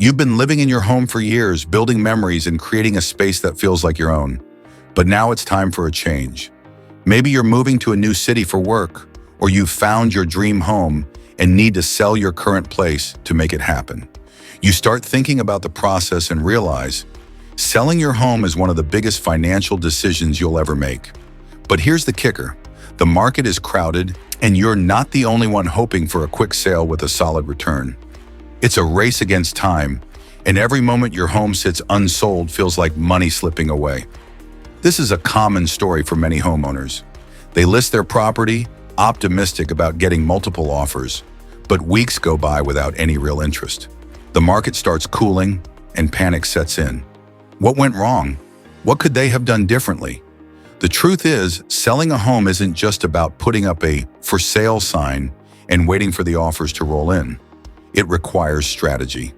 You've been living in your home for years, building memories and creating a space that feels like your own. But now it's time for a change. Maybe you're moving to a new city for work, or you've found your dream home and need to sell your current place to make it happen. You start thinking about the process and realize selling your home is one of the biggest financial decisions you'll ever make. But here's the kicker. The market is crowded, and you're not the only one hoping for a quick sale with a solid return. It's a race against time, and every moment your home sits unsold feels like money slipping away. This is a common story for many homeowners. They list their property, optimistic about getting multiple offers, but weeks go by without any real interest. The market starts cooling, and panic sets in. What went wrong? What could they have done differently? The truth is, selling a home isn't just about putting up a "for sale" sign and waiting for the offers to roll in. It requires strategy.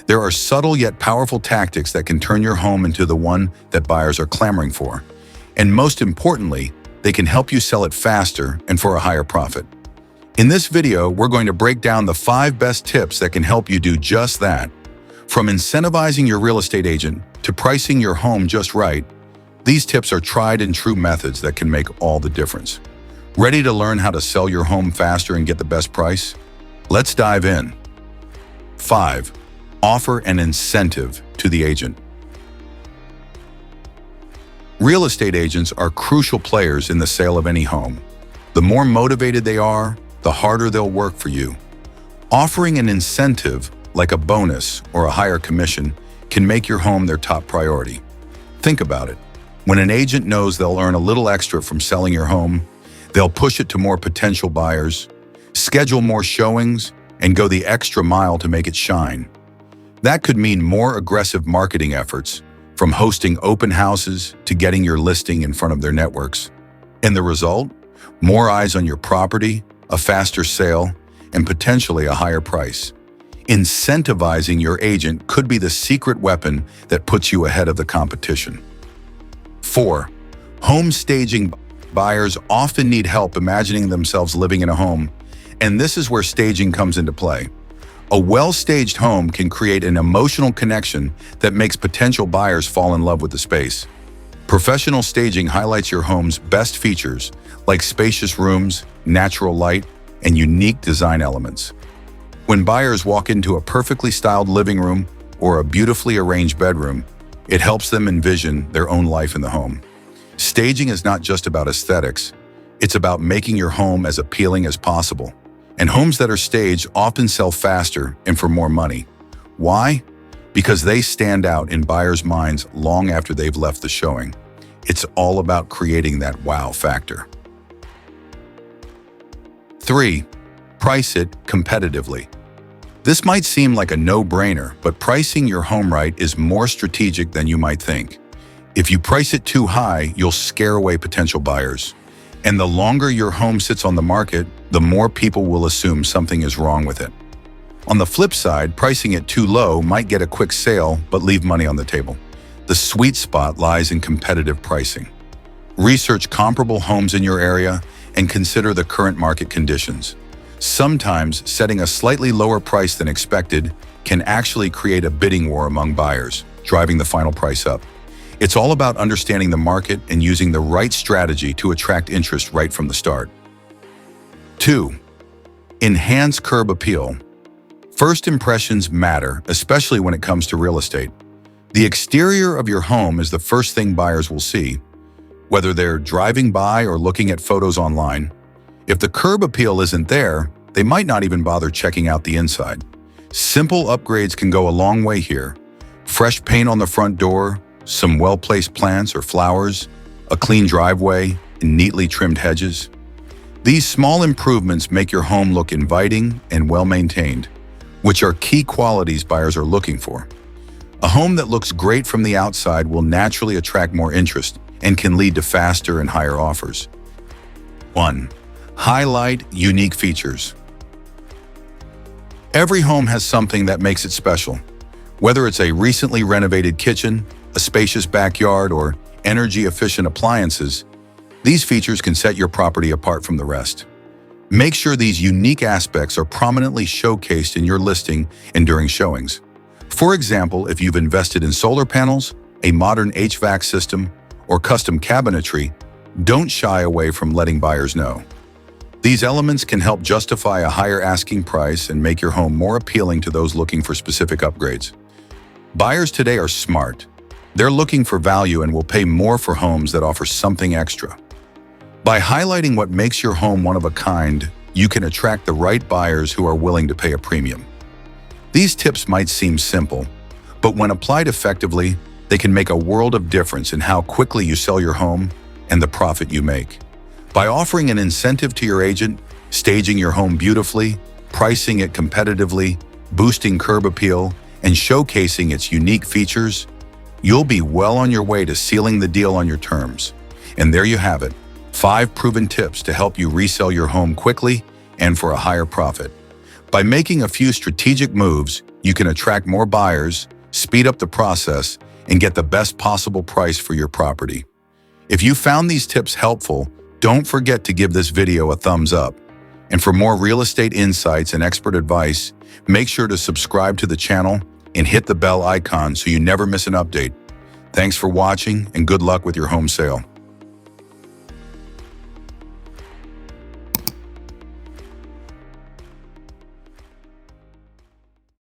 There are subtle yet powerful tactics that can turn your home into the one that buyers are clamoring for. And most importantly, they can help you sell it faster and for a higher profit. In this video, we're going to break down the 5 best tips that can help you do just that. From incentivizing your real estate agent to pricing your home just right, these tips are tried and true methods that can make all the difference. Ready to learn how to sell your home faster and get the best price? Let's dive in. 5. Offer an incentive to the agent. Real estate agents are crucial players in the sale of any home. The more motivated they are, the harder they'll work for you. Offering an incentive, like a bonus or a higher commission, can make your home their top priority. Think about it. When an agent knows they'll earn a little extra from selling your home, they'll push it to more potential buyers, schedule more showings, and go the extra mile to make it shine. That could mean more aggressive marketing efforts, from hosting open houses to getting your listing in front of their networks. And the result? More eyes on your property, a faster sale, and potentially a higher price. Incentivizing your agent could be the secret weapon that puts you ahead of the competition. 4. Home staging. Buyers often need help imagining themselves living in a home, and this is where staging comes into play. A well-staged home can create an emotional connection that makes potential buyers fall in love with the space. Professional staging highlights your home's best features, like spacious rooms, natural light, and unique design elements. When buyers walk into a perfectly styled living room or a beautifully arranged bedroom, it helps them envision their own life in the home. Staging is not just about aesthetics, it's about making your home as appealing as possible. And homes that are staged often sell faster and for more money. Why? Because they stand out in buyers' minds long after they've left the showing. It's all about creating that wow factor. 3. Price it competitively. This might seem like a no-brainer, but pricing your home right is more strategic than you might think. If you price it too high, you'll scare away potential buyers. And the longer your home sits on the market, the more people will assume something is wrong with it. On the flip side, pricing it too low might get a quick sale but leave money on the table. The sweet spot lies in competitive pricing. Research comparable homes in your area and consider the current market conditions. Sometimes setting a slightly lower price than expected can actually create a bidding war among buyers, driving the final price up. It's all about understanding the market and using the right strategy to attract interest right from the start. 2. Enhance curb appeal. First impressions matter, especially when it comes to real estate. The exterior of your home is the first thing buyers will see, whether they're driving by or looking at photos online. If the curb appeal isn't there, they might not even bother checking out the inside. Simple upgrades can go a long way here. Fresh paint on the front door, some well-placed plants or flowers, a clean driveway, and neatly trimmed hedges. These small improvements make your home look inviting and well-maintained, which are key qualities buyers are looking for. A home that looks great from the outside will naturally attract more interest and can lead to faster and higher offers. 1. Highlight unique features. Every home has something that makes it special. Whether it's a recently renovated kitchen, a spacious backyard, or energy-efficient appliances, these features can set your property apart from the rest. Make sure these unique aspects are prominently showcased in your listing and during showings. For example, if you've invested in solar panels, a modern HVAC system, or custom cabinetry, don't shy away from letting buyers know. These elements can help justify a higher asking price and make your home more appealing to those looking for specific upgrades. Buyers today are smart. They're looking for value and will pay more for homes that offer something extra. By highlighting what makes your home one of a kind, you can attract the right buyers who are willing to pay a premium. These tips might seem simple, but when applied effectively, they can make a world of difference in how quickly you sell your home and the profit you make. By offering an incentive to your agent, staging your home beautifully, pricing it competitively, boosting curb appeal, and showcasing its unique features, you'll be well on your way to sealing the deal on your terms. And there you have it, 5 proven tips to help you resell your home quickly and for a higher profit. By making a few strategic moves, you can attract more buyers, speed up the process, and get the best possible price for your property. If you found these tips helpful, don't forget to give this video a thumbs up. And for more real estate insights and expert advice, make sure to subscribe to the channel and hit the bell icon so you never miss an update. Thanks for watching and good luck with your home sale.